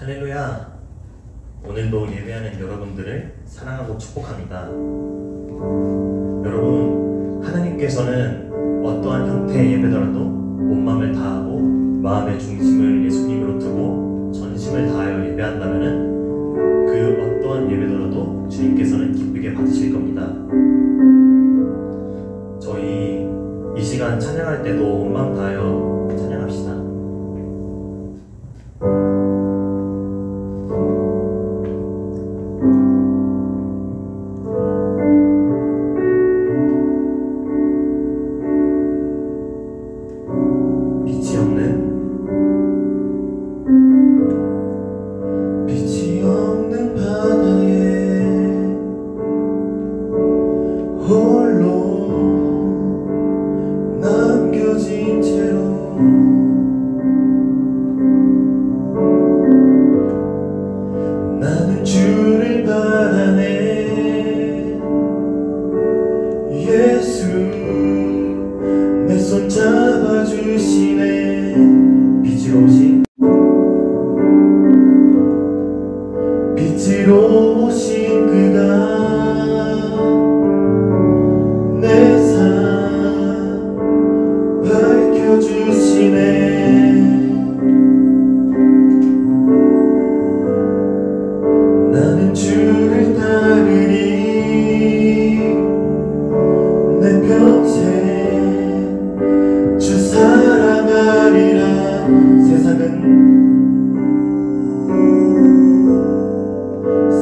할렐루야! 오늘도 예배하는 여러분들을 사랑하고 축복합니다. 여러분, 하나님께서는 어떠한 형태의 예배더라도 온 마음을 다하고 마음의 중심을 예수님으로 두고 전심을 다하여 예배한다면 그 어떠한 예배더라도 주님께서는 기쁘게 받으실 겁니다. 저희 이 시간 찬양할 때도 온 마음 다하여 찬양합시다.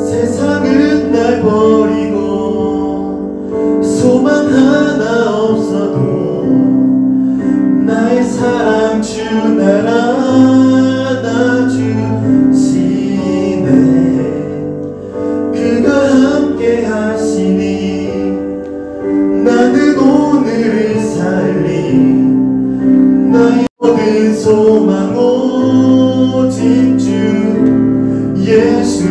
세상은 날 버리고 소망 하나 없어도 나의 사랑 주 날 안아주시네. 그가 함께 하시니 나는 오늘을 살리. 나의 모든 소망 오직 주 예수.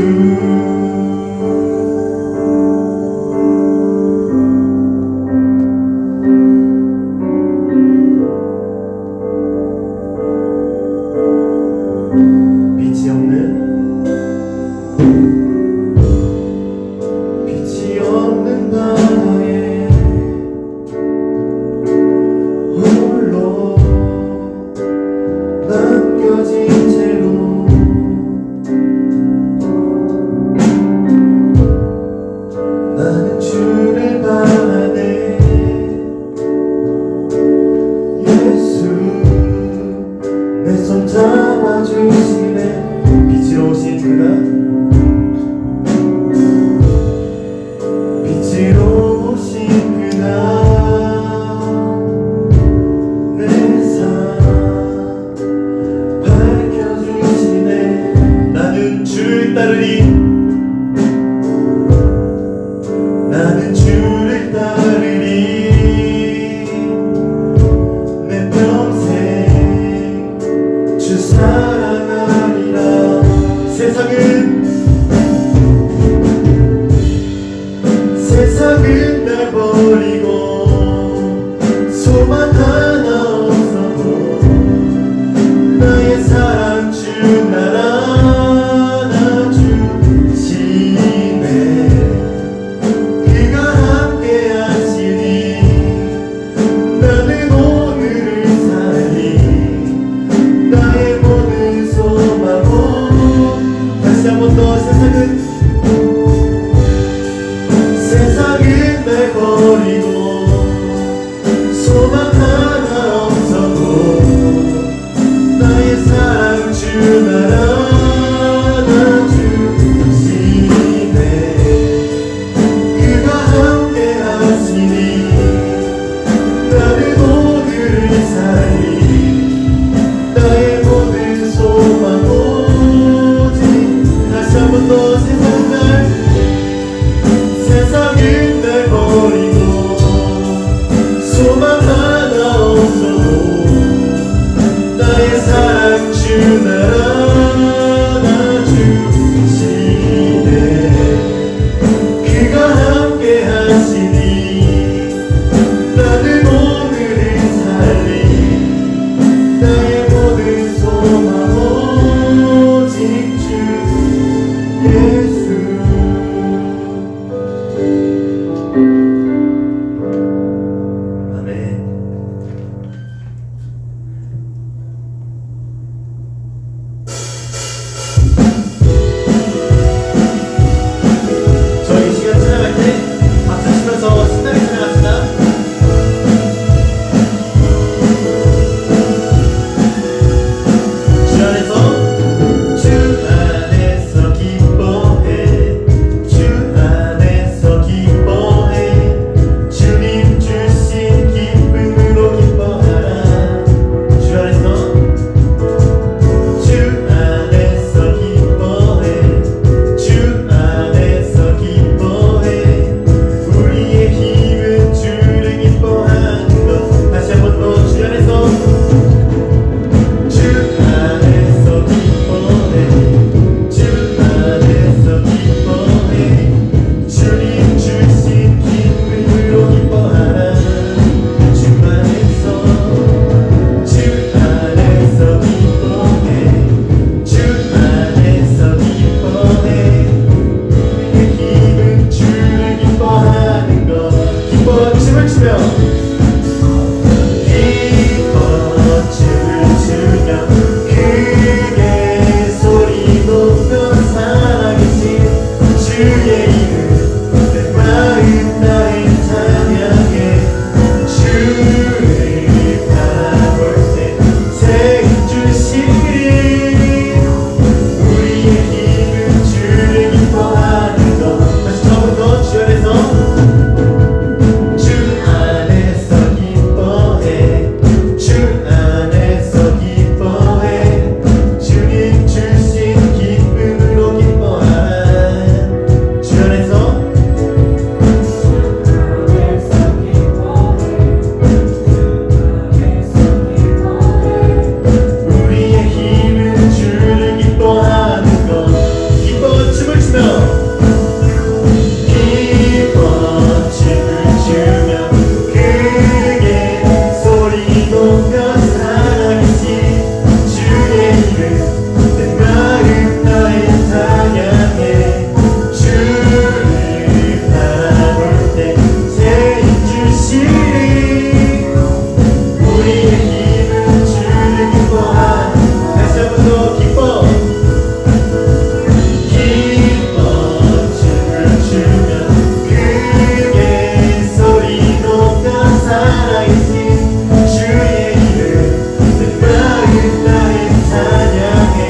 춤을 추며 기뻐 춤을 추며 크게 소리 높여 살아계신 주의 이름 내 마음 나의 찬양해 주를 바라볼 때 새 힘 주시리 우리의 힘은 주를 기뻐하는 것 다시 처음부터 주 안에서 기뻐해 주 안에서 기뻐해 주님 주신 기쁨으로 기뻐하라 주 안에서 우리의 힘은 주를 기뻐하는 것 기뻐 춤을 추며 기뻐 춤을 추며 크게 소리 높여 살아계신 주의 이름 내 마음 나의 찬양해 주를 바라볼 때 새 힘 주시리 우리의 힘은 주를 기뻐하는 다시 한번 더 기뻐 춤을 추며 크게 소리 높여 살아계신 주의 이름 내 마음 나의 찬양해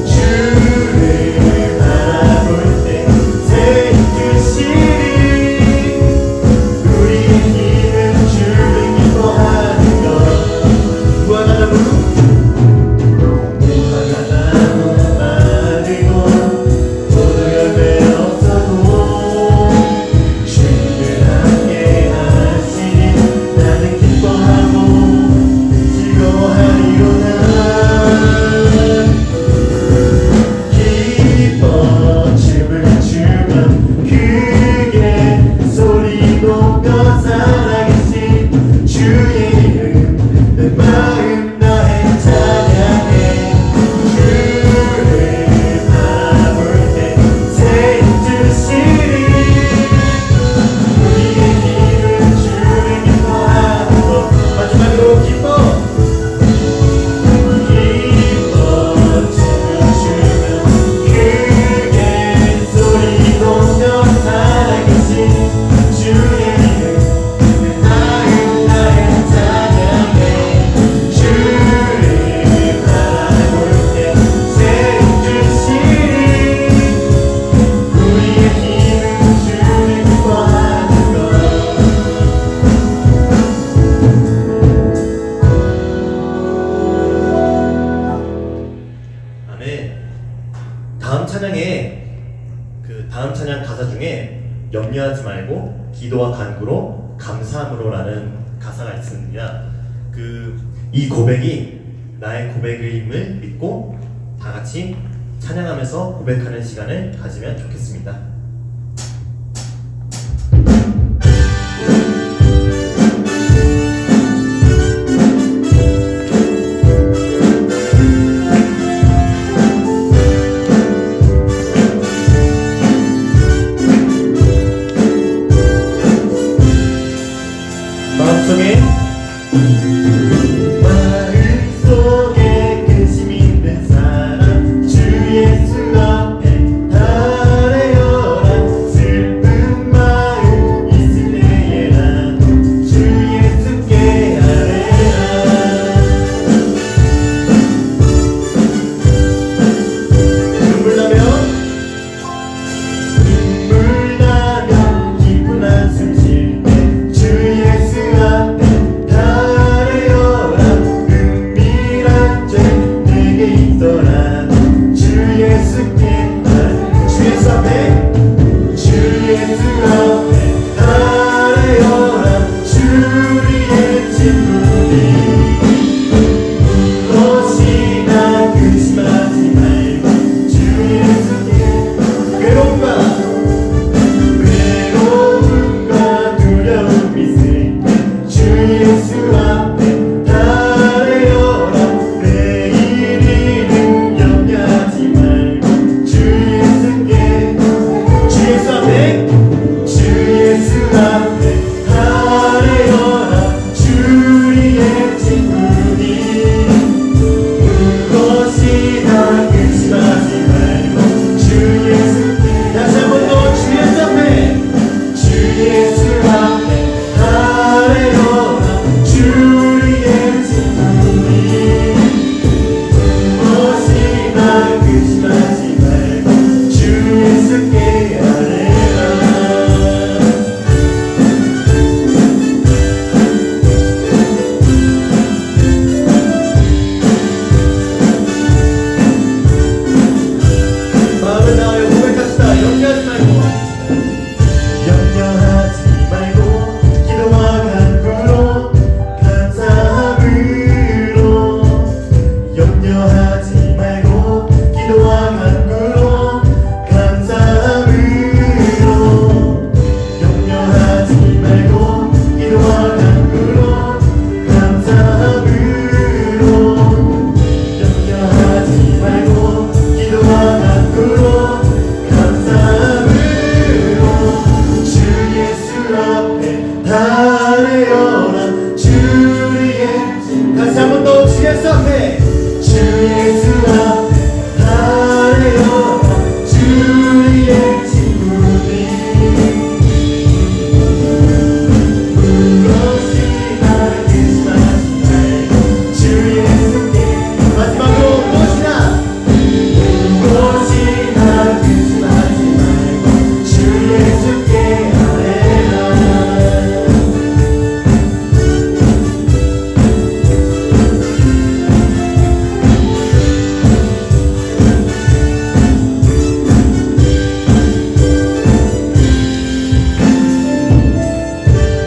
주를 바라볼 때 새 힘 주시리 우리의 힘은 주를 기뻐하는 것 무화과나무 마르고 포도열매 없어도 주를 함께 하시니 나는 기뻐하고 즐거워하리로다 기뻐 춤을 추며 크게 소리 높여 살아계신 주의 이름 내 마음 나의 찬양해 주를 바라볼 때 새 힘 주시리 우리의 힘은 주를 기뻐하는 것 마지막으로 기뻐 춤을 추며 크게 소리 높여 살아계신 주의 이름 내 마음 나의 찬양해 주를 바라볼 때 새 힘 주시리 우리의 힘은 주를 기뻐하는 것 아멘. 다음 찬양 가사 중에 염려하지 말고 기도와 간구로 감사함으로라는 가사가 있습니다. 이 고백이 나의 고백임을 믿고 다 같이 찬양하면서 고백하는 시간을 가지면 좋겠습니다. 마음속에 근심 있는 사람 주 예수 앞에 달래어라 슬픈 마음 있을 때에라도 주 예수께 아뢰라 눈물 나면 기쁜 한숨 쉴 때 주 예수 앞에 달래어라 아뢰어라 주의 다시 한 번 더 주 예수 앞에 주 예수 앞에 아뢰어라 주의 친구니 무엇이 하겠지만 주 예수께 마지막으로 무엇이나 하겠지 말고 주 예수께 아뢰라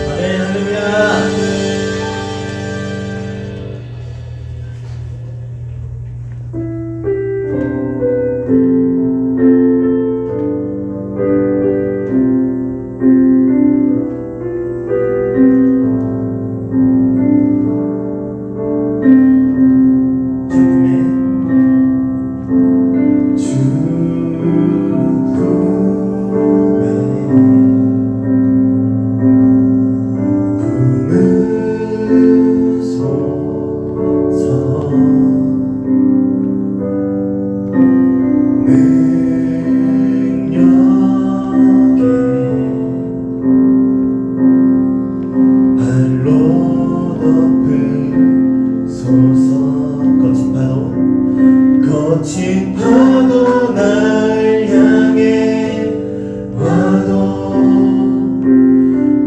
아멘 할렐루야. 거친 파도 날 향해 와도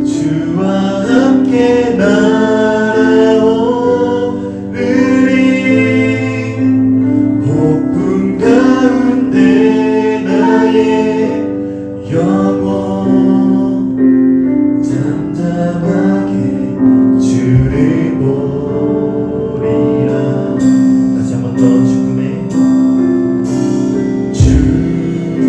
주와 함께 날아오르리 폭풍 가운데 나의 영혼 잠잠하게 주를 보리라. 다시 한 번 더 죽음에 죽음에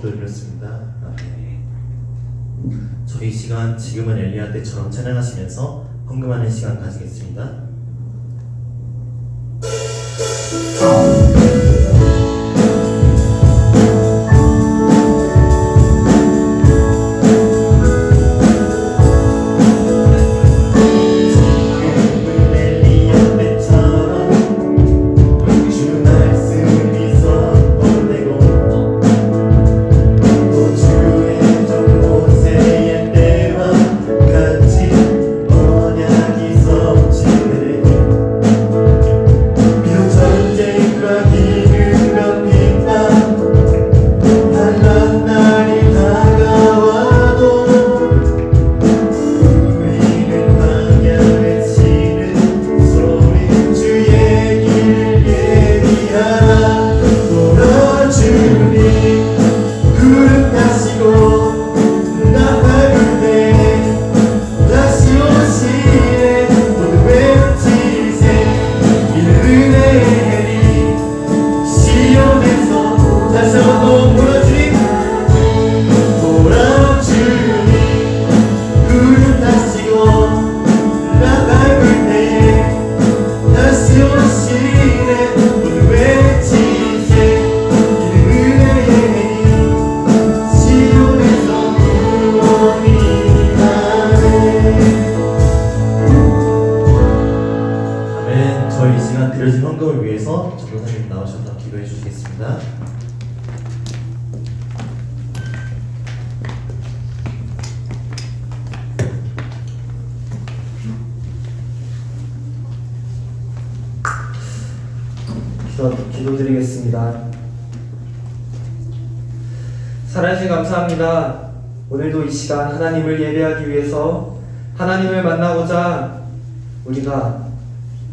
기도드렸습니다. 아멘. 저희 시간 지금은 엘리야 때처럼 찬양하시면서 헌금하는 시간 가지겠습니다. 기도드리겠습니다. 살아주신 감사합니다. 오늘도 이 시간 하나님을 예배하기 위해서 하나님을 만나고자 우리가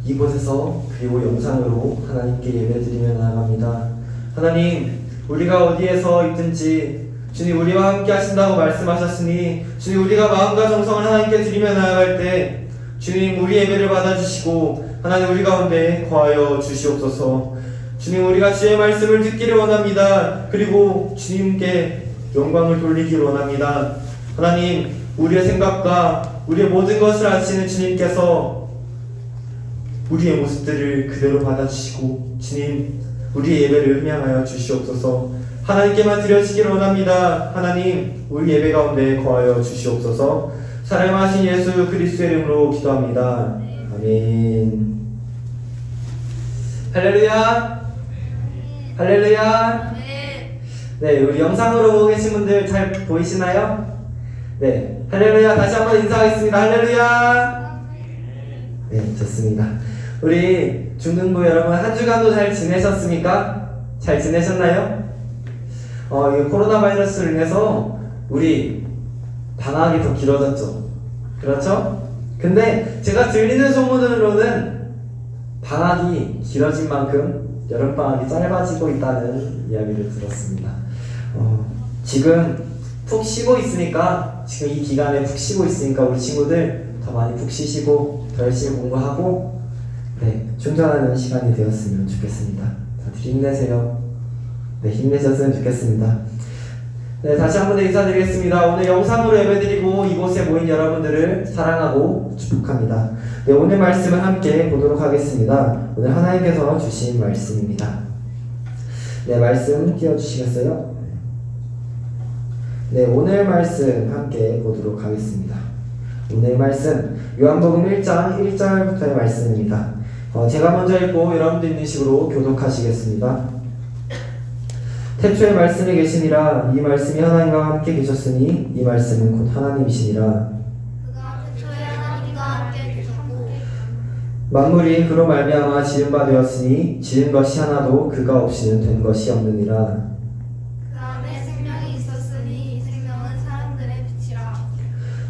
이곳에서 그리고 영상으로 하나님께 예배드리며 나아갑니다. 하나님, 우리가 어디에서 있든지 주님 우리와 함께 하신다고 말씀하셨으니 주님 우리가 마음과 정성을 하나님께 드리며 나아갈 때 주님 우리 예배를 받아주시고 하나님 우리 가운데 거하여 주시옵소서. 주님 우리가 주의 말씀을 듣기를 원합니다. 그리고 주님께 영광을 돌리기를 원합니다. 하나님 우리의 생각과 우리의 모든 것을 아시는 주님께서 우리의 모습들을 그대로 받아주시고 주님 우리의 예배를 흠양하여 주시옵소서. 하나님께만 드려지기를 원합니다. 하나님 우리 예배 가운데 거하여 주시옵소서. 사랑하신 예수 그리스도의 이름으로 기도합니다. 아멘. 할렐루야. 할렐루야. 네, 우리 영상으로 보고 계신 분들 잘 보이시나요? 네, 할렐루야. 다시 한번 인사하겠습니다. 할렐루야. 네, 좋습니다. 우리 중등부 여러분 한 주간도 잘 지내셨습니까? 잘 지내셨나요? 이 코로나 바이러스로 인해서 우리 방학이 더 길어졌죠. 그렇죠? 근데 제가 들리는 소문으로는 방학이 길어진 만큼 여름방학이 짧아지고 있다는 이야기를 들었습니다. 지금 푹 쉬고 있으니까 지금 이 기간에 푹 쉬고 있으니까 우리 친구들 더 많이 푹 쉬시고 더 열심히 공부하고 충전하는 시간이 되었으면 좋겠습니다. 다들 힘내세요. 네, 힘내셨으면 좋겠습니다. 네, 다시 한 번 더 인사드리겠습니다. 오늘 영상으로 예배드리고 이곳에 모인 여러분들을 사랑하고 축복합니다. 네, 오늘 말씀을 함께 보도록 하겠습니다. 오늘 하나님께서 주신 말씀입니다. 네, 말씀 띄워주시겠어요? 네, 오늘 말씀 함께 보도록 하겠습니다. 오늘 말씀 요한복음 1장 1절부터의 말씀입니다. 제가 먼저 읽고 여러분도 있는 식으로 교독하시겠습니다. 태초에 말씀이 계시니라. 이 말씀이 하나님과 함께 계셨으니 이 말씀은 곧 하나님이시니라. 그가 태초에 하나님과 함께 계셨고 만물이 그로 말미암아 지은 바 되었으니 지은 것이 하나도 그가 없이는 된 것이 없느니라. 그 안에 생명이 있었으니 생명은 사람들의 빛이라.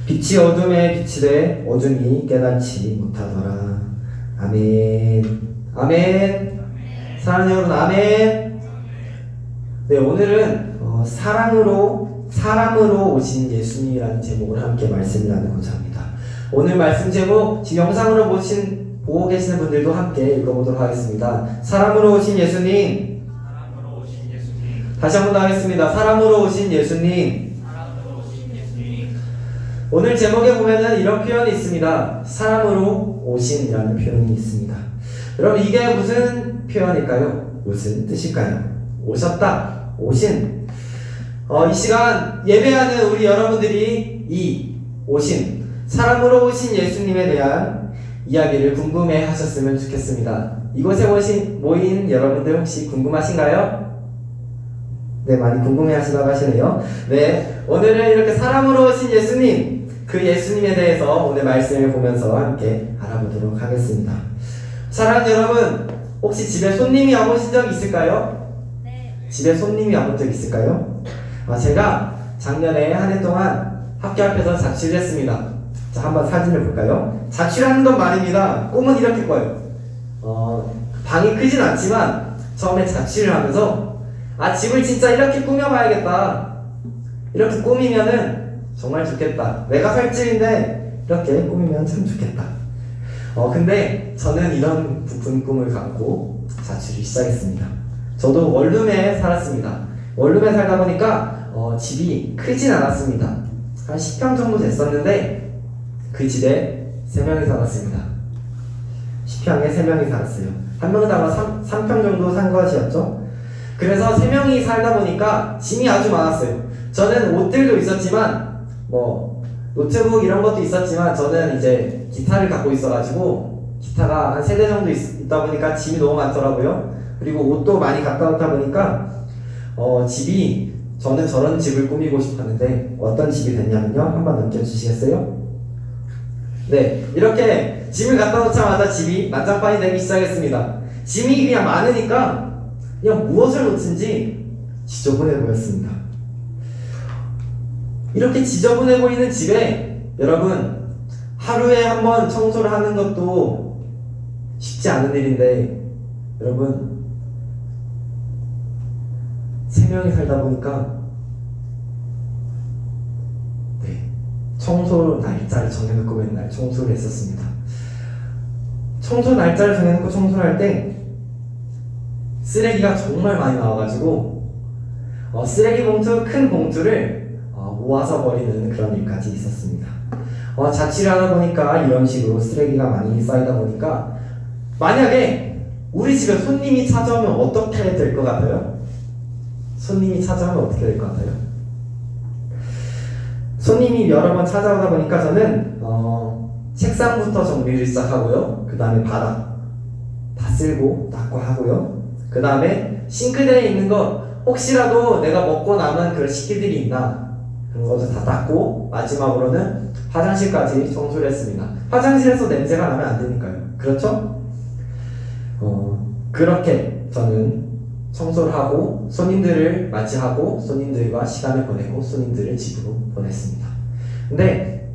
빛이 어둠에 비치되 어둠이 깨닫지 못하더라. 아멘. 아멘. 사랑하는 여러분, 아멘. 네, 오늘은 사랑으로 오신 예수님이라는 제목을 함께 말씀을 나누고자 합니다. 오늘 말씀 제목 지금 영상으로 보고 계시는 분들도 함께 읽어보도록 하겠습니다. 사랑으로 오신 예수님. 다시 한 번 더 하겠습니다. 사람으로 오신 예수님. 오늘 제목에 보면은 이런 표현이 있습니다. 사람으로 오신이라는 표현이 있습니다. 여러분 이게 무슨 표현일까요? 무슨 뜻일까요? 오셨다, 오신. 이 시간 예배하는 우리 여러분들이 이 오신, 사람으로 오신 예수님에 대한 이야기를 궁금해 하셨으면 좋겠습니다. 이곳에 모인 여러분들 혹시 궁금하신가요? 네, 많이 궁금해 하시다고 하시네요. 네, 오늘은 이렇게 사람으로 오신 예수님, 그 예수님에 대해서 오늘 말씀을 보면서 함께 알아보도록 하겠습니다. 사랑하는 여러분, 혹시 집에 손님이 와보신 적 있을까요? 네. 집에 손님이 와본 적 있을까요? 제가 작년에 한 해 동안 학교 앞에서 자취를 했습니다. 자, 한번 사진을 볼까요? 자취라는 건 말입니다. 꿈은 이렇게 꿔요. 방이 크진 않지만 처음에 자취를 하면서 집을 진짜 이렇게 꾸며봐야겠다. 이렇게 꾸미면은 정말 좋겠다. 내가 살 집인데 이렇게 꾸미면 참 좋겠다. 근데 저는 이런 부푼 꿈을 갖고 자취를 시작했습니다. 저도 원룸에 살았습니다. 원룸에 살다 보니까 집이 크진 않았습니다. 한 10평 정도 됐었는데 그 집에 3명이 살았습니다. 10평에 3명이 살았어요. 한 명당 3평 정도 산 것이었죠. 그래서 3명이 살다 보니까 짐이 아주 많았어요. 저는 옷들도 있었지만 노트북 이런 것도 있었지만 저는 이제 기타를 갖고 있어가지고 기타가 한 3대 정도 있다 보니까 짐이 너무 많더라고요. 그리고 옷도 많이 갖다 놓다 보니까 저는 저런 집을 꾸미고 싶었는데 어떤 집이 됐냐면요. 한번 넘겨주시겠어요? 네, 이렇게 짐을 갖다 놓자마자 집이 난장판이 되기 시작했습니다. 짐이 그냥 많으니까 그냥 무엇을 놓든지 지저분해 보였습니다. 이렇게 지저분해 보이는 집에 여러분 하루에 한 번 청소를 하는 것도 쉽지 않은 일인데 여러분 3명이 살다 보니까 청소 날짜를 정해놓고 맨날 청소를 했었습니다. 청소 날짜를 정해놓고 청소를 할 때 쓰레기가 정말 많이 나와가지고 쓰레기 봉투, 큰 봉투를 모아서 버리는 그런 일까지 있었습니다. 자취를 하다 보니까 이런 식으로 쓰레기가 많이 쌓이다 보니까 만약에 우리 집에 손님이 찾아오면 어떻게 될 것 같아요? 손님이 찾아오면 어떻게 될 것 같아요? 손님이 여러 번 찾아오다 보니까 저는 책상부터 정리를 시작하고요. 그 다음에 바닥 다 쓸고 닦고 하고요. 그 다음에 싱크대에 있는 것 혹시라도 내가 먹고 남은 그런 식기들이 있나 그런 것도 다 닦고 마지막으로는 화장실까지 청소를 했습니다. 화장실에서 냄새가 나면 안 되니까요. 그렇죠? 그렇게 저는 청소를 하고 손님들을 맞이하고 손님들과 시간을 보내고 손님들을 집으로 보냈습니다. 근데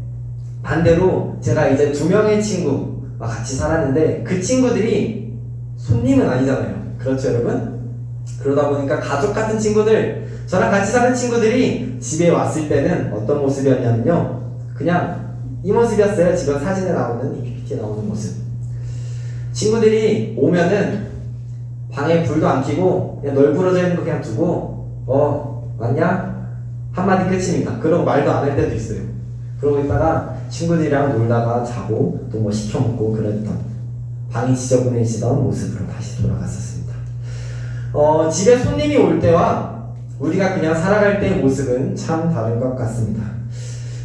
반대로 제가 이제 2명의 친구와 같이 살았는데 그 친구들이 손님은 아니잖아요. 그렇죠 여러분? 그러다 보니까 가족 같은 친구들, 저랑 같이 사는 친구들이 집에 왔을 때는 어떤 모습이었냐면요, 그냥 이 모습이었어요. 지금 사진에 나오는 이 PPT에 나오는 모습. 친구들이 오면은 방에 불도 안 켜고 그냥 널브러져 있는 거 그냥 두고 왔냐? 한마디 끝입니다. 그러고 말도 안 할 때도 있어요. 그러고 있다가 친구들이랑 놀다가 자고 또 뭐 시켜 먹고 그랬던, 방이 지저분해지던 모습으로 다시 돌아갔었습니다. 집에 손님이 올 때와 우리가 그냥 살아갈 때의 모습은 참 다른 것 같습니다.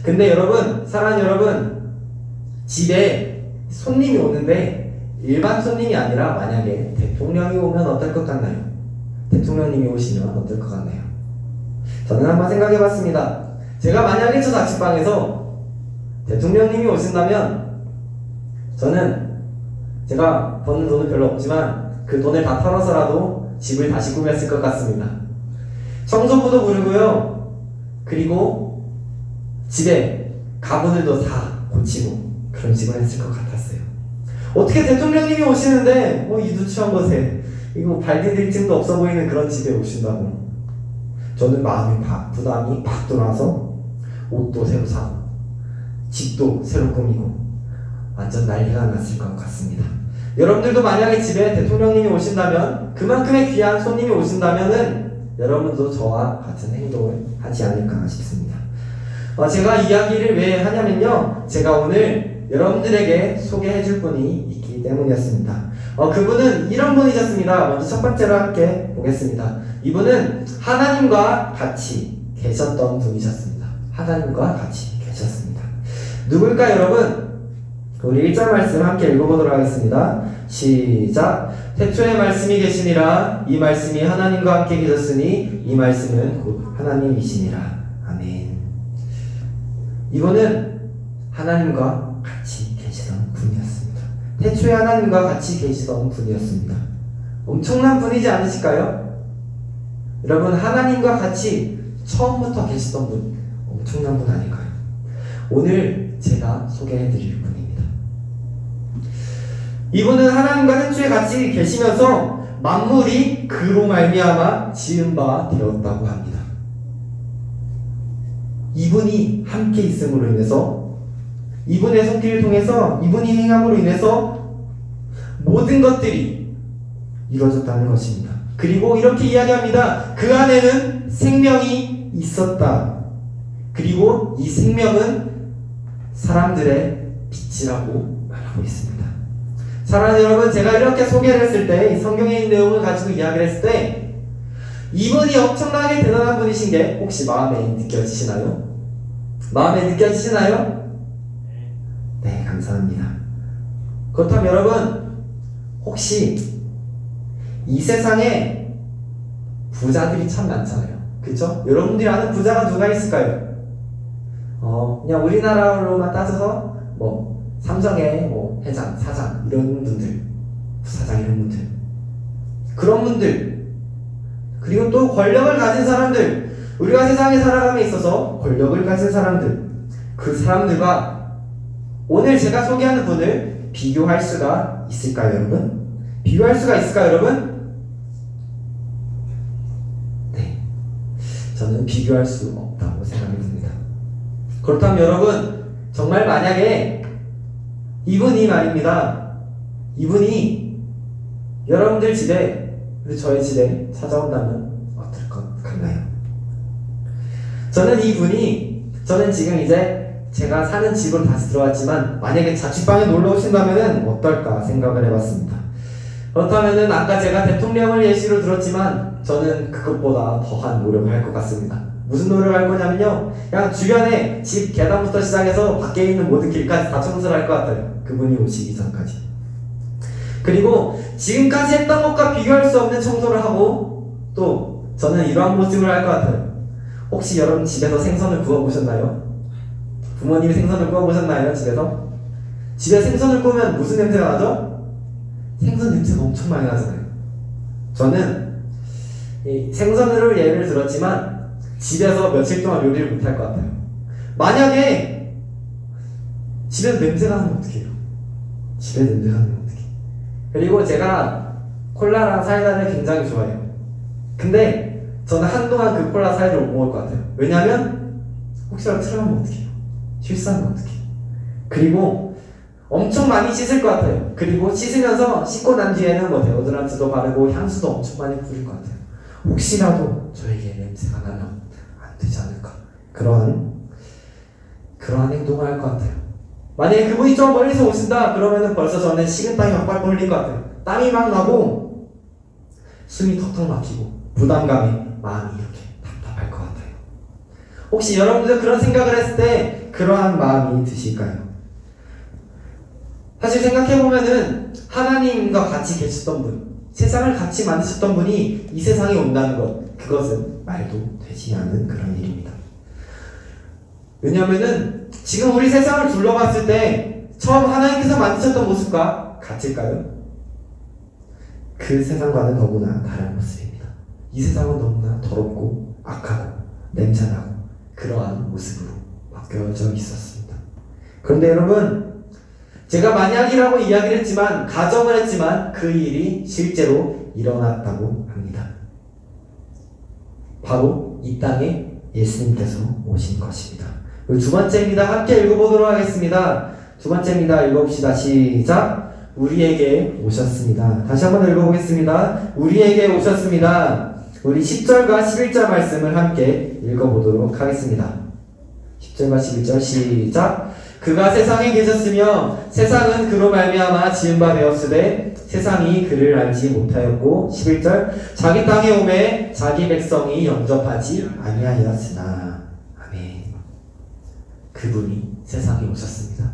근데 여러분, 사랑하는 여러분, 집에 손님이 오는데 일반 손님이 아니라 만약에 대통령이 오면 어떨 것 같나요? 대통령님이 오시면 어떨 것 같나요? 저는 한번 생각해 봤습니다. 제가 만약에 저 자취방에서 대통령님이 오신다면 저는 제가 버는 돈은 별로 없지만 그 돈을 다 털어서라도 집을 다시 꾸몄을 것 같습니다. 청소부도 부르고요. 그리고 집에 가구들도 다 고치고 그런 식으로 했을 것 같았어요. 어떻게 대통령님이 오시는데 이 누추한 곳에 이거 발 디딜 틈도 없어 보이는 그런 집에 오신다고. 저는 마음이 부담이 팍 돌아서 옷도 새로 사고 집도 새로 꾸미고 완전 난리가 났을 것 같습니다. 여러분들도 만약에 집에 대통령님이 오신다면, 그만큼의 귀한 손님이 오신다면은 여러분도 저와 같은 행동을 하지 않을까 싶습니다. 제가 이야기를 왜 하냐면요, 제가 오늘 여러분들에게 소개해 줄 분이 있기 때문이었습니다. 그분은 이런 분이셨습니다. 먼저 첫 번째로 함께 보겠습니다. 이분은 하나님과 같이 계셨던 분이셨습니다. 하나님과 같이 계셨습니다. 누굴까 여러분? 우리 1절 말씀 함께 읽어보도록 하겠습니다. 시작. 태초에 말씀이 계시니라. 이 말씀이 하나님과 함께 계셨으니 이 말씀은 곧 하나님이시니라. 아멘. 이분은 하나님과 같이 계시던 분이었습니다. 태초에 하나님과 같이 계시던 분이었습니다. 엄청난 분이지 않으실까요? 여러분, 하나님과 같이 처음부터 계시던 분, 엄청난 분 아닐까요? 오늘 제가 소개해드릴 분입니다. 이분은 하나님과 태초에 같이 계시면서 만물이 그로 말미암아 지은 바 되었다고 합니다. 이분이 함께 있음으로 인해서, 이분의 손길을 통해서, 이분이 행함으로 인해서 모든 것들이 이루어졌다는 것입니다. 그리고 이렇게 이야기합니다. 그 안에는 생명이 있었다. 그리고 이 생명은 사람들의 빛이라고 말하고 있습니다. 사랑하는 여러분, 제가 이렇게 소개를 했을 때, 성경의 내용을 가지고 이야기를 했을 때, 이분이 엄청나게 대단한 분이신 게 혹시 마음에 느껴지시나요? 마음에 느껴지시나요? 네, 감사합니다. 그렇다면 여러분, 혹시 이 세상에 부자들이 참 많잖아요. 그쵸? 여러분들이 아는 부자가 누가 있을까요? 그냥 우리나라로만 따져서 삼성의 회장, 사장 이런 분들, 부사장 이런 분들, 그런 분들, 그리고 또 권력을 가진 사람들, 우리가 세상에 살아감에 있어서 권력을 가진 사람들, 그 사람들과 오늘 제가 소개하는 분을 비교할 수가 있을까요, 여러분? 비교할 수가 있을까요, 여러분? 네, 저는 비교할 수 없다고 생각이 듭니다. 그렇다면 여러분, 정말 만약에 이분이 말입니다, 이분이 여러분들 집에, 그리고 저희 집에 찾아온다면 어떨 것 같나요? 저는 지금 이제 제가 사는 집으로 다시 들어왔지만 만약에 자취방에 놀러 오신다면 어떨까 생각을 해봤습니다. 그렇다면 아까 제가 대통령을 예시로 들었지만 저는 그것보다 더한 노력을 할 것 같습니다. 무슨 노력을 할 거냐면요, 그냥 주변에 집 계단부터 시작해서 밖에 있는 모든 길까지 다 청소를 할 것 같아요. 그분이 오시기 전까지. 그리고 지금까지 했던 것과 비교할 수 없는 청소를 하고, 또 저는 이러한 모습을 할 것 같아요. 혹시 여러분 집에서 생선을 구워보셨나요? 부모님이 생선을 구워보셨나요? 집에서? 집에 생선을 구우면 무슨 냄새가 나죠? 생선 냄새가 엄청 많이 나잖아요. 저는 이 생선으로 예를 들었지만 집에서 며칠 동안 요리를 못할 것 같아요. 만약에 집에서 냄새가 나면 어떡해요? 집에 냄새가 나면 어떡해요? 그리고 제가 콜라랑 사이다를 굉장히 좋아해요. 근데 저는 한동안 그 콜라 사이다를 못 먹을 것 같아요. 왜냐면 혹시라도 틀어가면 어떡해요? 실수하면 어떡해요? 그리고 엄청 많이 씻을 것 같아요. 그리고 씻으면서 씻고 난 뒤에는 데오드란트도 바르고 향수도 엄청 많이 뿌릴 것 같아요. 혹시라도 저에게 냄새가 나면 안 되지 않을까, 그러한 행동을 할 것 같아요. 만약에 그분이 좀 멀리서 오신다 그러면은 벌써 저는 식은땀이 막 빨빨 흘릴 것 같아요. 땀이 막 나고 숨이 턱턱 막히고 부담감에 마음이 이렇게 답답할 것 같아요. 혹시 여러분들 그런 생각을 했을 때 그러한 마음이 드실까요? 사실 생각해보면은 하나님과 같이 계셨던 분, 세상을 같이 만드셨던 분이 이 세상에 온다는 것, 그것은 말도 되지 않는 그런 일입니다. 왜냐면은 지금 우리 세상을 둘러봤을 때 처음 하나님께서 만드셨던 모습과 같을까요? 그 세상과는 너무나 다른 모습입니다. 이 세상은 너무나 더럽고 악하고 냄새나고 그러한 모습으로 바뀌어져 있었습니다. 그런데 여러분, 제가 만약이라고 이야기를 했지만, 가정을 했지만 그 일이 실제로 일어났다고 합니다. 바로 이 땅에 예수님께서 오신 것입니다. 두 번째입니다. 함께 읽어보도록 하겠습니다. 두 번째입니다. 읽어봅시다. 시작. 우리에게 오셨습니다. 다시 한번 읽어보겠습니다. 우리에게 오셨습니다. 우리 10절과 11절 말씀을 함께 읽어보도록 하겠습니다. 10절과 11절 시작. 그가 세상에 계셨으며 세상은 그로 말미암아 지은 바 되었으되 세상이 그를 알지 못하였고 11절 자기 땅에 오매 자기 백성이 영접하지 아니하였으나. 아멘. 그분이 세상에 오셨습니다.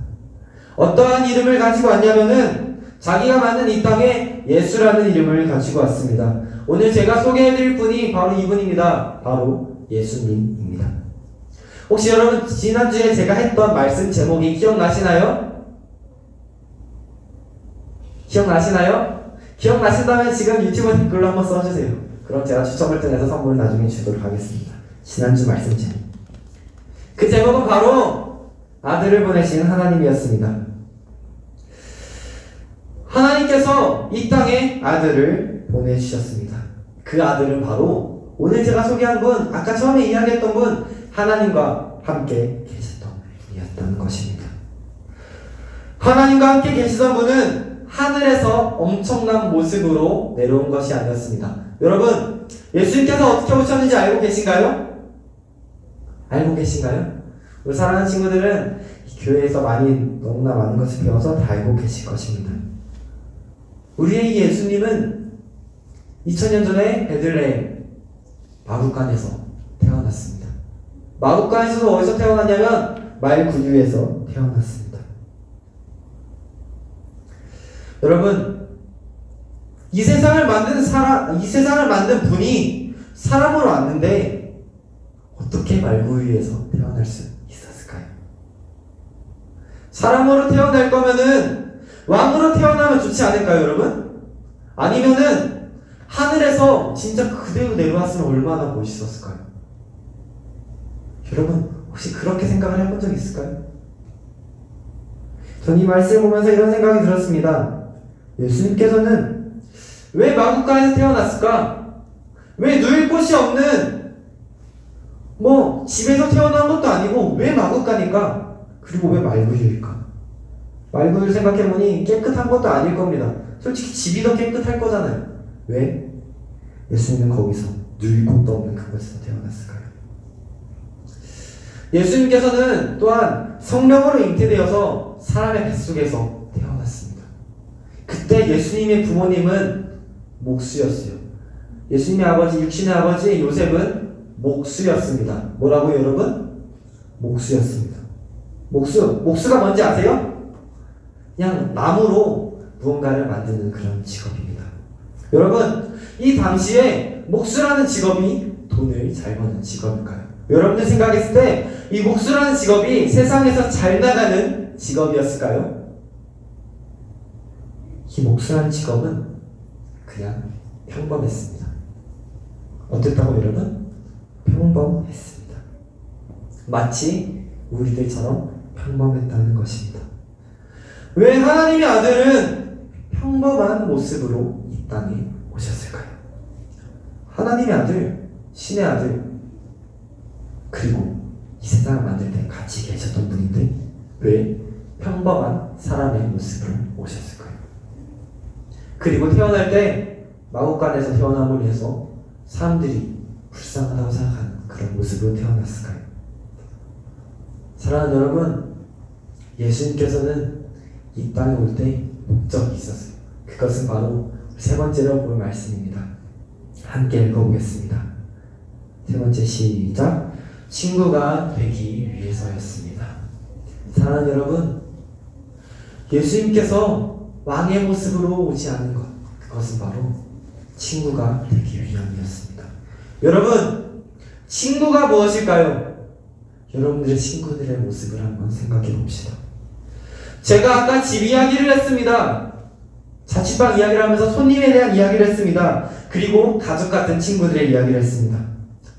어떠한 이름을 가지고 왔냐면은 자기가 만든 이 땅에 예수라는 이름을 가지고 왔습니다. 오늘 제가 소개해드릴 분이 바로 이분입니다. 바로 예수님입니다. 혹시 여러분 지난주에 제가 했던 말씀 제목이 기억나시나요? 기억나시나요? 기억나신다면 지금 유튜브 댓글로 한번 써주세요. 그럼 제가 추첨을 통해서 선물을 나중에 주도록 하겠습니다. 지난주 말씀 제목. 그 제목은 바로 아들을 보내신 하나님이었습니다. 하나님께서 이 땅에 아들을 보내주셨습니다. 그 아들은 바로 오늘 제가 소개한 분, 아까 처음에 이야기했던 분, 하나님과 함께 계셨던 분이었던 것입니다. 하나님과 함께 계시던 분은 하늘에서 엄청난 모습으로 내려온 것이 아니었습니다. 여러분, 예수님께서 어떻게 오셨는지 알고 계신가요? 알고 계신가요? 우리 사랑하는 친구들은 이 교회에서 너무나 많은 것을 배워서 다 알고 계실 것입니다. 우리의 예수님은 2000년 전에 베들레헴 마구간에서 태어났습니다. 마구간에서 어디서 태어났냐면 말구유에서 태어났습니다. 여러분, 이 세상을 만든 분이 사람으로 왔는데 어떻게 말구유에서 태어날 수 있었을까요? 사람으로 태어날 거면은 왕으로 태어나면 좋지 않을까요, 여러분? 아니면은 하늘에서 진짜 그대로 내려왔으면 얼마나 멋있었을까요? 여러분, 혹시 그렇게 생각을 해본 적 있을까요? 전 이 말씀을 보면서 이런 생각이 들었습니다. 예수님께서는 왜 마구간에서 태어났을까? 왜 누일 곳이 없는 집에서 태어난 것도 아니고 왜 마구간일까? 그리고 왜 말구유일까? 말구유를 생각해보니 깨끗한 것도 아닐 겁니다. 솔직히 집이 더 깨끗할 거잖아요. 왜? 예수님은 거기서 누일 곳도 없는 그곳에서 태어났을까요? 예수님께서는 또한 성령으로 잉태되어서 사람의 뱃속에서 태어났습니다. 그때 예수님의 부모님은 목수였어요. 예수님의 아버지, 육신의 아버지 요셉은 목수였습니다. 뭐라고요, 여러분? 목수였습니다. 목수가 뭔지 아세요? 그냥 나무로 무언가를 만드는 그런 직업입니다. 여러분, 이 당시에 목수라는 직업이 돈을 잘 버는 직업일까요? 여러분들 생각했을 때 이 목수라는 직업이 세상에서 잘 나가는 직업이었을까요? 이 목수라는 직업은 그냥 평범했습니다. 어땠다고 여러분? 평범했습니다. 마치 우리들처럼 평범했다는 것입니다. 왜 하나님의 아들은 평범한 모습으로 이 땅에 오셨을까요? 하나님의 아들, 신의 아들, 그리고 이 세상을 만들 때 같이 계셨던 분인데 왜 평범한 사람의 모습으로 오셨을까요? 그리고 태어날 때 마구간에서 태어남으로 해서 사람들이 불쌍하다고 생각하는 그런 모습으로 태어났을까요? 사랑하는 여러분, 예수님께서는 이 땅에 올 때 목적이 있었어요. 그것은 바로 세 번째로 볼 말씀입니다. 함께 읽어보겠습니다. 세 번째 시작. 친구가 되기 위해서였습니다. 사랑하는 여러분, 예수님께서 왕의 모습으로 오지 않은 것, 그것은 바로 친구가 되기 위함이었습니다. 여러분, 친구가 무엇일까요? 여러분들의 친구들의 모습을 한번 생각해 봅시다. 제가 아까 집 이야기를 했습니다. 자취방 이야기를 하면서 손님에 대한 이야기를 했습니다. 그리고 가족 같은 친구들의 이야기를 했습니다.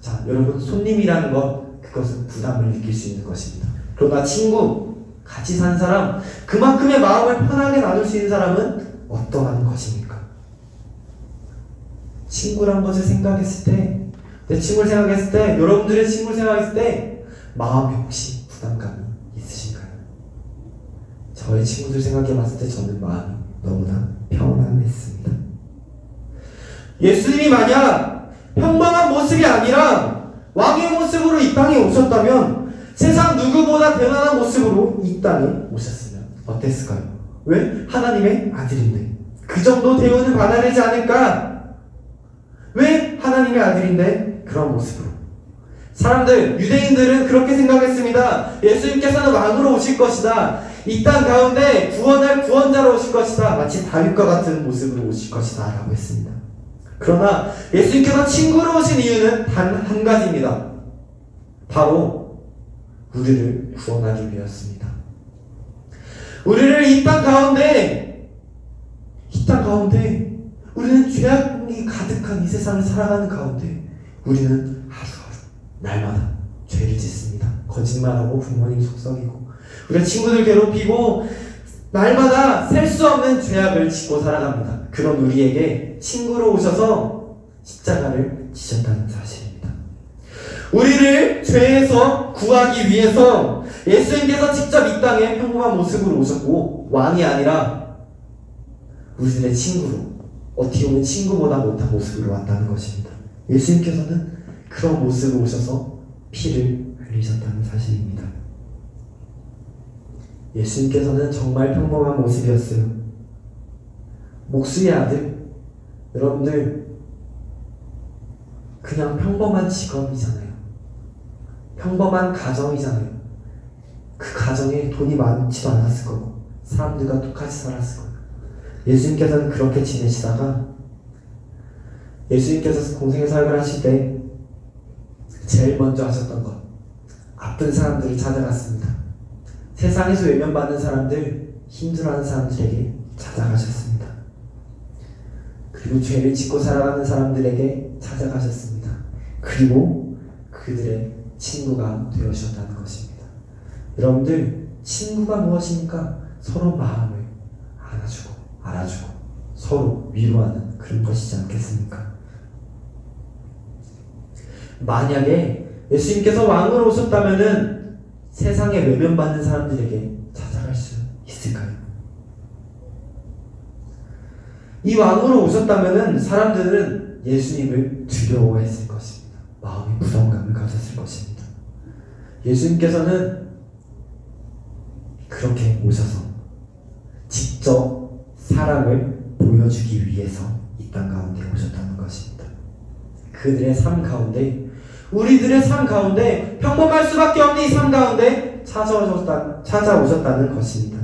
자, 여러분, 손님이라는 것, 그것은 부담을 느낄 수 있는 것입니다. 그러나 친구, 같이 사는 사람, 그만큼의 마음을 편하게 나눌 수 있는 사람은 어떠한 것입니까? 친구란 것을 생각했을 때, 내 친구를 생각했을 때, 여러분들의 친구를 생각했을 때 마음에 혹시 부담감이 있으신가요? 저의 친구들 생각해 봤을 때 저는 마음이 너무나 평안했습니다. 예수님이 만약 평범한 모습이 아니라 왕의 모습으로 이 땅에 오셨다면, 세상 누구보다 대단한 모습으로 이 땅에 오셨으면 어땠을까요? 왜? 하나님의 아들인데 그 정도 대우는 받아야 되지 않을까? 왜? 하나님의 아들인데 그런 모습으로. 사람들, 유대인들은 그렇게 생각했습니다. 예수님께서는 왕으로 오실 것이다. 이 땅 가운데 구원할 구원자로 오실 것이다. 마치 다윗과 같은 모습으로 오실 것이다 라고 했습니다. 그러나 예수님께서 친구로 오신 이유는 단 한 가지입니다. 바로 우리를 구원하기 위해였습니다. 우리를 이 땅 가운데 우리는 죄악이 가득한 이 세상을 살아가는 가운데 우리는 하루하루 날마다 죄를 짓습니다. 거짓말하고 부모님 속썩이고 우리 친구들 괴롭히고 날마다 셀 수 없는 죄악을 짓고 살아갑니다. 그런 우리에게 친구로 오셔서 십자가를 지셨다는 사실입니다. 우리를 죄에서 구하기 위해서 예수님께서 직접 이 땅에 평범한 모습으로 오셨고, 왕이 아니라 우리들의 친구로, 어떻게 보면 친구보다 못한 모습으로 왔다는 것입니다. 예수님께서는 그런 모습으로 오셔서 피를 흘리셨다는 사실입니다. 예수님께서는 정말 평범한 모습이었어요. 목수의 아들, 여러분들 그냥 평범한 직업이잖아요. 평범한 가정이잖아요. 그 가정에 돈이 많지도 않았을 거고 사람들과 똑같이 살았을 거예요. 예수님께서는 그렇게 지내시다가 예수님께서 공생의 사역을 하실 때 제일 먼저 하셨던 것, 아픈 사람들을 찾아갔습니다. 세상에서 외면받는 사람들, 힘들어하는 사람들에게 찾아가셨습니다. 그리고 죄를 짓고 살아가는 사람들에게 찾아가셨습니다. 그리고 그들의 친구가 되어주셨다는 것입니다. 여러분들, 친구가 무엇입니까? 서로 마음을 안아주고 알아주고 서로 위로하는 그런 것이지 않겠습니까? 만약에 예수님께서 왕으로 오셨다면은 세상에 외면받는 사람들에게 찾아갈 수 있을까요? 이 왕으로 오셨다면은 사람들은 예수님을 두려워했을 것입니다. 마음의 부담감을 가졌을 것입니다. 예수님께서는 그렇게 오셔서 직접 사랑을 보여주기 위해서 이 땅 가운데 오셨다는 것입니다. 그들의 삶 가운데, 우리들의 삶 가운데, 평범할 수밖에 없는 이 삶 가운데 찾아오셨다는 것입니다.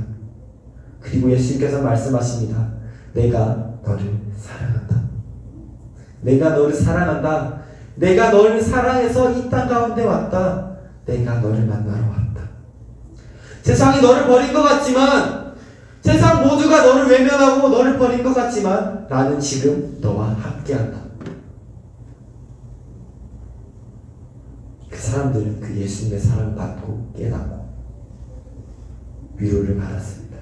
그리고 예수님께서 말씀하십니다. 내가 너를 사랑한다. 내가 너를 사랑한다. 내가 너를 사랑해서 이 땅 가운데 왔다. 내가 너를 만나러 왔다. 세상이 너를 버린 것 같지만, 세상 모두가 너를 외면하고 너를 버린 것 같지만 나는 지금 너와 함께한다. 그 사람들은 그 예수님의 사랑을 받고 깨닫고 위로를 받았습니다.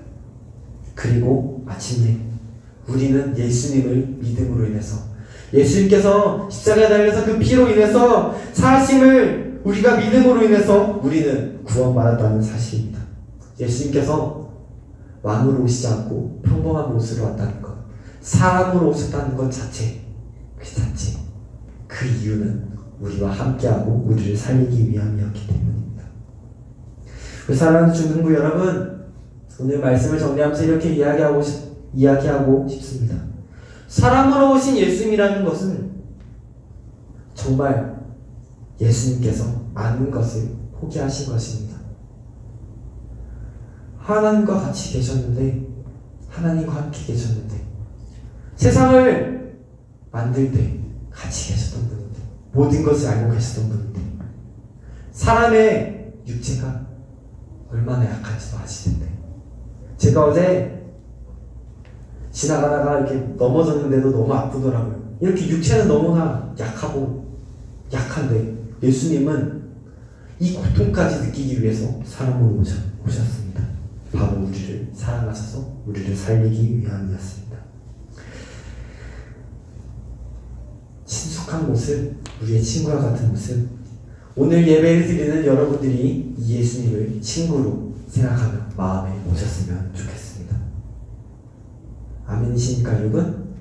그리고 마침내 우리는 예수님을 믿음으로 인해서, 예수님께서 십자가에 달려서 그 피로 인해서 사하심을 우리가 믿음으로 인해서 우리는 구원받았다는 사실입니다. 예수님께서 왕으로 오시지 않고 평범한 모습으로 왔다는 것, 사람으로 오셨다는 것 자체, 그 이유는 우리와 함께하고 우리를 살리기 위함이었기 때문입니다. 우리 사랑하는 중등부 여러분, 오늘 말씀을 정리하면서 이렇게 이야기하고 싶습니다. 사람으로 오신 예수님이라는 것은 정말 예수님께서 많은 것을 포기하신 것입니다. 하나님과 같이 계셨는데, 하나님과 함께 계셨는데, 세상을 만들 때 같이 계셨던 분인데, 모든 것을 알고 계셨던 분인데, 사람의 육체가 얼마나 약한지도 아시는데, 제가 어제 지나가다가 이렇게 넘어졌는데도 너무 아프더라고요. 이렇게 육체는 너무나 약한데 예수님은 이 고통까지 느끼기 위해서 사람으로 오셨습니다. 바로 우리를 사랑하셔서 우리를 살리기 위함이었습니다. 친숙한 모습, 우리의 친구와 같은 모습, 오늘 예배를 드리는 여러분들이 이 예수님을 친구로 생각하며 마음에 오셨으면 좋겠습니다. 아멘이십니까 여러분?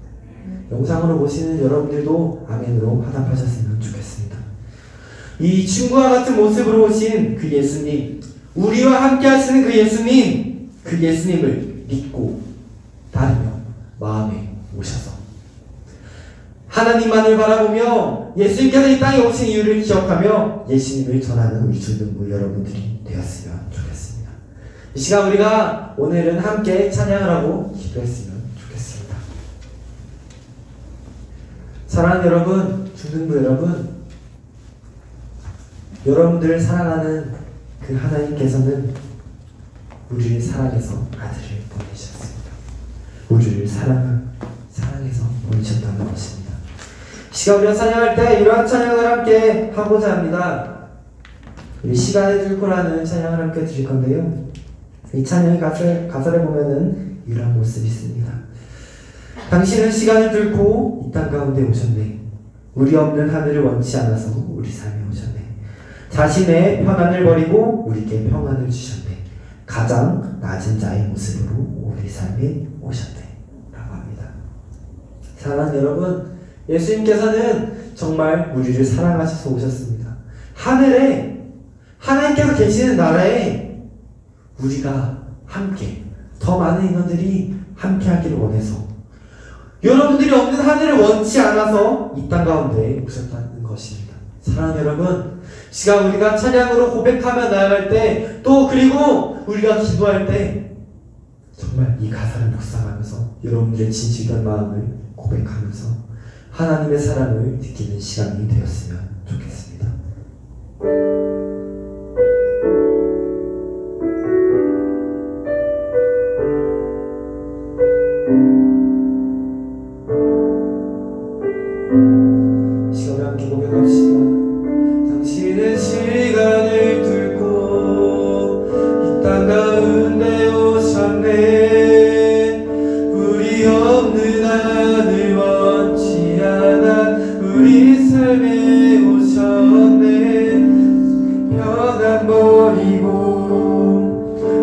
영상으로 보시는 여러분들도 아멘으로 화답하셨으면 좋겠습니다. 이 춘구와 같은 모습으로 오신 그 예수님, 우리와 함께 하시는 그 예수님, 그 예수님을 믿고 따르며 마음에 오셔서 하나님만을 바라보며 예수님께서 이 땅에 오신 이유를 기억하며 예수님을 전하는 우리 중등부 여러분들이 되었으면 좋겠습니다. 이 시간 우리가 오늘은 함께 찬양을 하고 기도했으면 좋겠습니다. 사랑하는 여러분, 중등부 여러분, 여러분들을 사랑하는 그 하나님께서는 우리를 사랑해서 아들을 보내셨습니다. 우리를 사랑해서 보내셨다는 것입니다. 시간 우리가 찬양할 때 이러한 찬양을 함께 하고자 합니다. 우리 시간을 들고라는 찬양을 함께 드릴 건데요. 이 찬양의 가사를 보면은 이러한 모습이 있습니다. 당신은 시간을 들고 이 땅 가운데 오셨네. 우리 없는 하늘을 원치 않아서 우리 삶에 오셨네. 자신의 평안을 버리고 우리에게 평안을 주셨네. 가장 낮은 자의 모습으로 우리 삶에 오셨네 라고 합니다. 사랑하는 여러분, 예수님께서는 정말 우리를 사랑하셔서 오셨습니다. 하늘에 하나님께서 계시는 나라에 우리가 함께, 더 많은 인원들이 함께 하기를 원해서, 여러분들이 없는 하늘을 원치 않아서 이 땅 가운데 오셨다는 것입니다. 사랑하는 여러분, 시간 우리가 찬양으로 고백하며 나아갈 때, 또 그리고 우리가 기도할 때 정말 이 가사를 묵상하면서 여러분들의 진실된 마음을 고백하면서 하나님의 사랑을 느끼는 시간이 되었으면 좋겠습니다. 시간을 함께 고백합시다. 당신은 시간을 들고 이 땅 가운데 오셨네. 우리 없는 하늘 원치 않아 우리 삶에 오셨네. 평안 버리고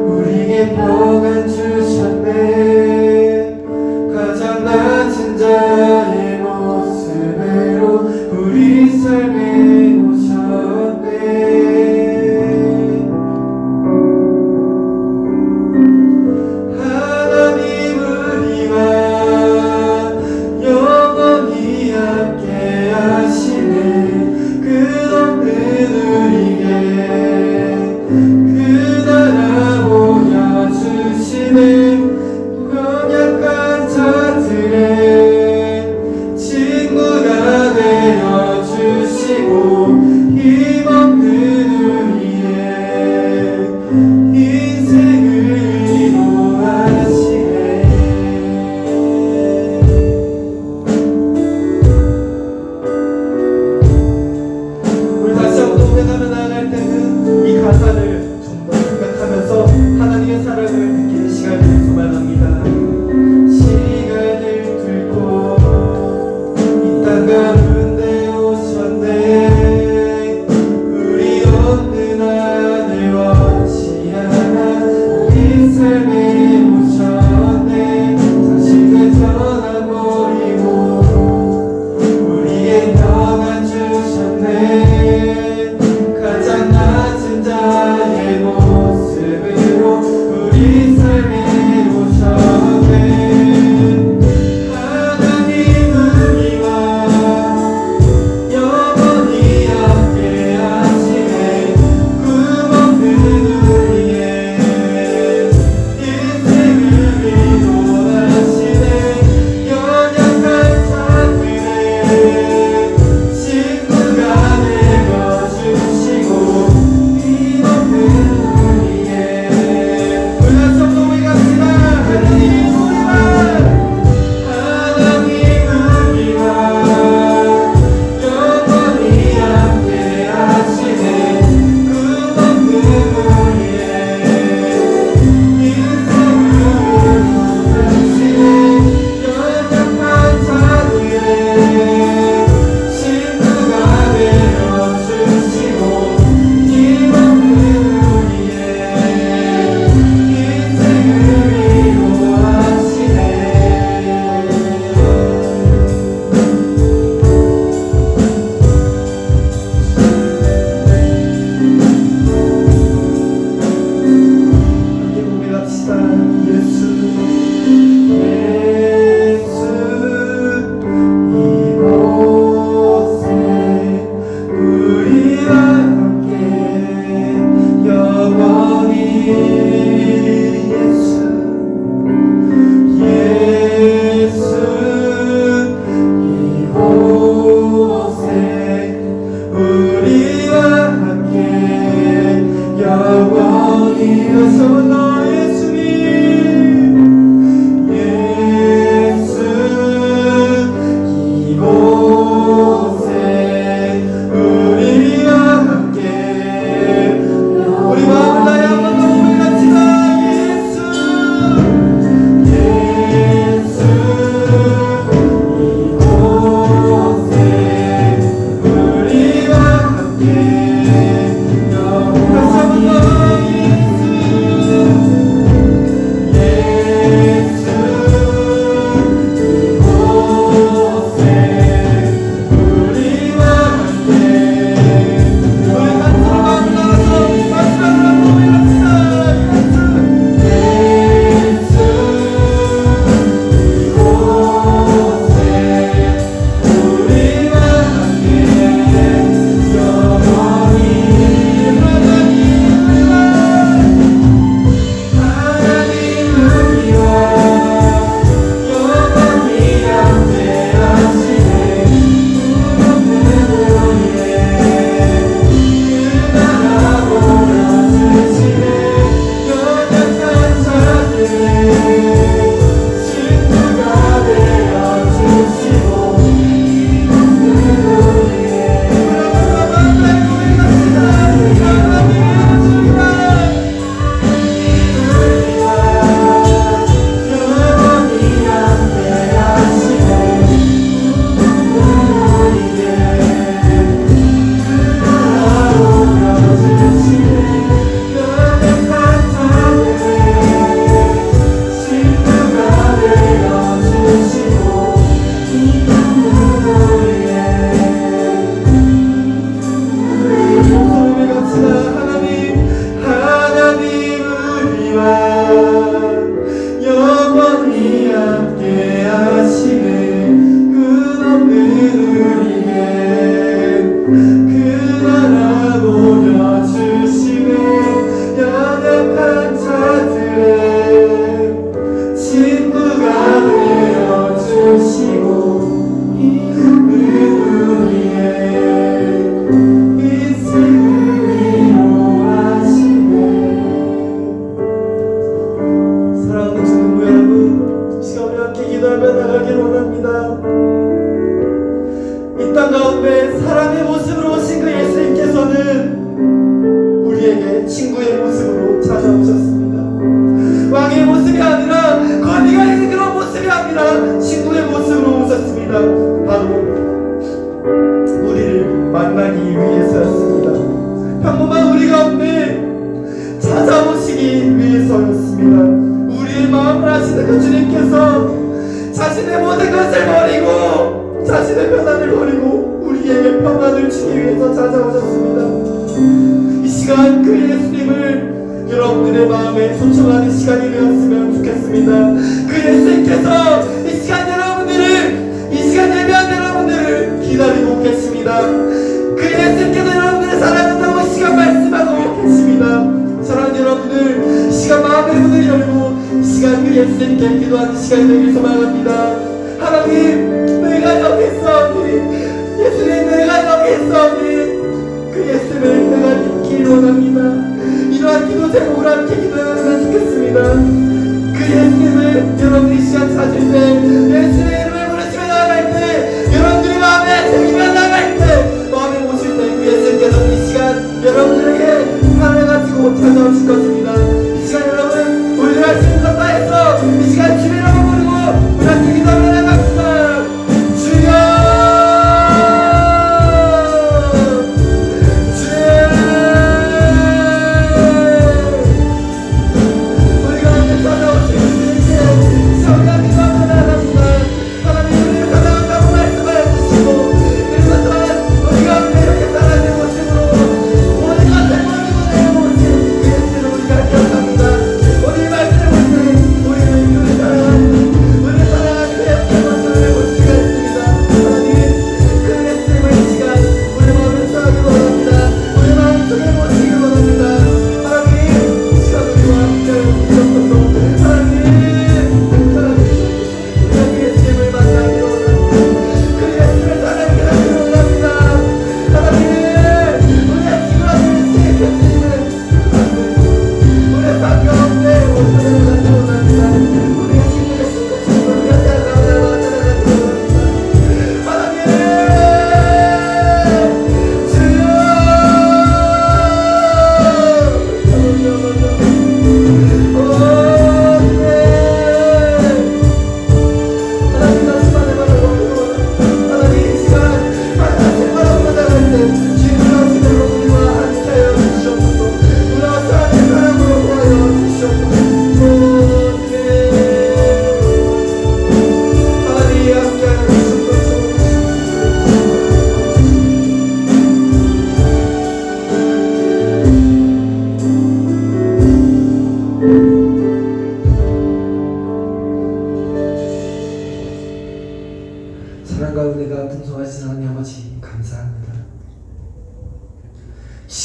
우리에게 평안 주셨네. 가장 낮은 자의 모습으로 우리 삶에 오셨네. 하나님 우리와 영원히 함께 하시네. 끝없는 우리에게 그 나라 보여주시네. 연약한 자들의 친구가 되어주시고 힘없는 우리의 인생을 위로하시네. 우리 다시 한번 고백하며 나아갈 때는 이 가사를 정말 생각하면서 하나님의 사랑을 느끼는 시간을 소망합니다. 시간을 들고 이 땅 가운데 오셨네. 우리 없는 하늘 원치 않아 우리 삶에 오셨네. 자신의 전한 버리고 우리의 평안 주셨네. 가장 낮은 자의 모습으로 우리 삶에 오셨네. 하나님 우리와 영원히 함께 하시네. 꿈없는 우리의 인생을 위로하시네. 연약한 자들의 친구가 되어주시고 힘없는 우리의 우리 다시 한번 고백합시다. 하나님 우리와 영원히 함께 하시네. 꿈없는 우리의 인생을 위로하시네. 연약한 자들의 친구가 되어주시고 힘없는 우리의 인생을 위로하시네.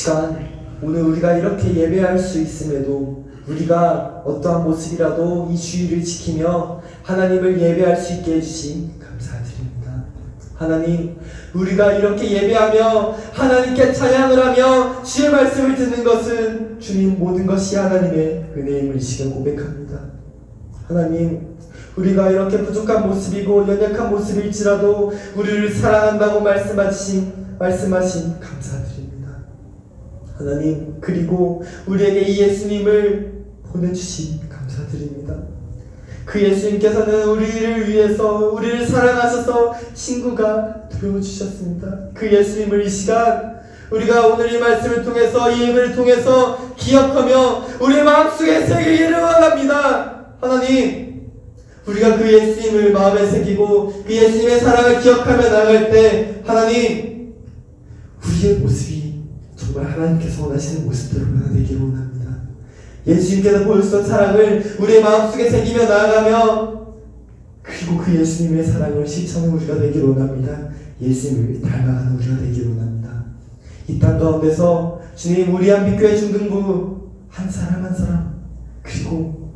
시간 오늘 우리가 이렇게 예배할 수 있음에도 우리가 어떠한 모습이라도 이 주의를 지키며 하나님을 예배할 수 있게 해주신 감사드립니다. 하나님, 우리가 이렇게 예배하며 하나님께 찬양을 하며 주의 말씀을 듣는 것은 주님 모든 것이 하나님의 은혜임을 이 시간 고백합니다. 하나님, 우리가 이렇게 부족한 모습이고 연약한 모습일지라도 우리를 사랑한다고 말씀하신 감사드립니다. 하나님, 그리고 우리에게 이 예수님을 보내주신 감사드립니다. 그 예수님께서는 우리를 위해서 우리를 사랑하셔서 친구가 되어주셨습니다. 그 예수님을 이 시간 우리가 오늘 이 말씀을 통해서 이 예배를 통해서 기억하며 우리의 마음속에 새기기를 원합니다. 하나님, 우리가 그 예수님을 마음에 새기고 그 예수님의 사랑을 기억하며 나아갈 때 하나님, 우리의 모습이 정말 하나님께서 원하시는 모습대로 변화되기를 원합니다. 예수님께서 보여주셨던 사랑을 우리의 마음속에 새기며 나아가며 그리고 그 예수님의 사랑을 실천하는 우리가 되기를 원합니다. 예수님을 닮아가는 우리가 되기를 원합니다. 이 땅 가운데서 주님, 우리 한빛교회 중등부 한 사람 한 사람 그리고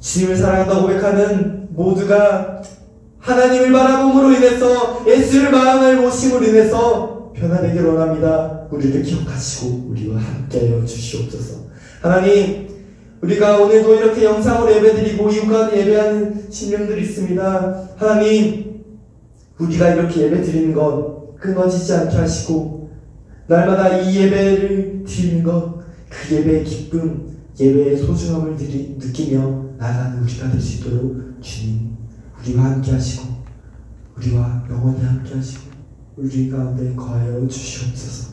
주님을 사랑한다고 고백하는 모두가 하나님을 바라봄으로 인해서 예수를 마음을 모심으로 인해서 변화되기를 원합니다. 우리를 기억하시고 우리와 함께하여 주시옵소서. 하나님, 우리가 오늘도 이렇게 영상으로 예배드리고 이웃과 예배하는 심령들이 있습니다. 하나님, 우리가 이렇게 예배드리는 것 끊어지지 않게 하시고 날마다 이 예배를 드리는 것, 그 예배의 기쁨, 예배의 소중함을 느끼며 나아가는 우리가 될 수 있도록 주님, 우리와 함께 하시고 우리와 영원히 함께 하시고 우리 가운데 거하여 주시옵소서.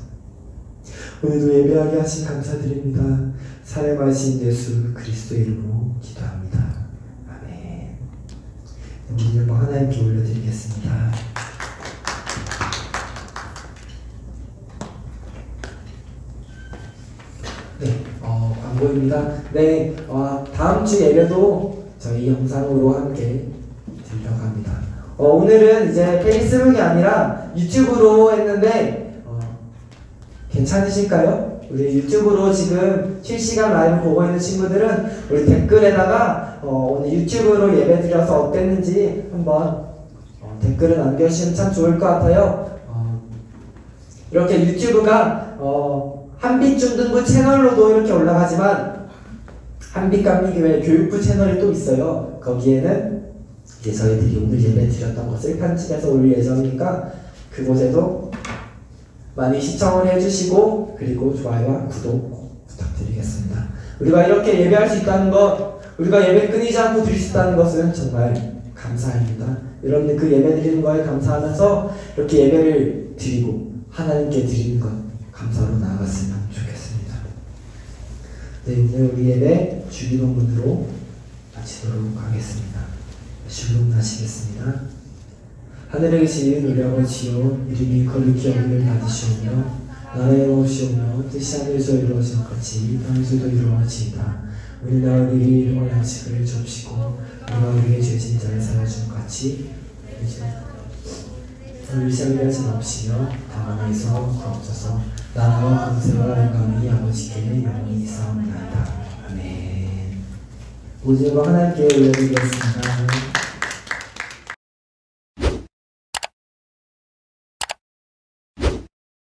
오늘도 예배하게 하신 감사드립니다. 살아가신 예수 그리스도의 이름으로 기도합니다. 아멘. 우리 한번 하나님께 올려드리겠습니다. 네, 광고입니다. 네, 다음 주 예배도 저희 영상으로 함께 드리려고 합니다. 오늘은 이제 페이스북이 아니라 유튜브로 했는데 괜찮으실까요? 우리 유튜브로 지금 실시간 라이브 보고 있는 친구들은 우리 댓글에다가 오늘 유튜브로 예배 드려서 어땠는지 한번 댓글을 남겨주시면 참 좋을 것 같아요. 이렇게 유튜브가 한빛중등부 채널로도 이렇게 올라가지만 한빛감리교회 교육부 채널이 또 있어요. 거기에는 이제 저희들이 오늘 예배 드렸던 것을 편집해서 올릴 예정이니까 그곳에도 많이 시청을 해주시고 그리고 좋아요와 구독 꼭 부탁드리겠습니다. 우리가 이렇게 예배할 수 있다는 것, 우리가 예배 끊이지 않고 드릴 수 있다는 것은 정말 감사합니다. 여러분들 그 예배 드리는 거에 감사하면서 이렇게 예배를 드리고 하나님께 드리는 것 감사로 나아갔으면 좋겠습니다. 네, 오늘 우리 예배 주기도문으로 마치도록 하겠습니다. 주문하시겠습니다. 하늘에 계신 우리 아버지여, 이름이 거룩히 여김을 받으시오며 나라의 오시오며 뜻이 하늘에서 이루어진 것 같이 땅에서도 이루어지이다. 오늘 우리 일용할 양식을 줍시고 우리가 우리의 죄진 자를 사여준 것 같이 우리 시험에 하지 마옵시며 다만 에서 구하옵소서. 나라와 권세와 영광이 아버지께 영원히 있사옵나이다. 아멘. 모든 거 하나님께 올려드리겠습니다.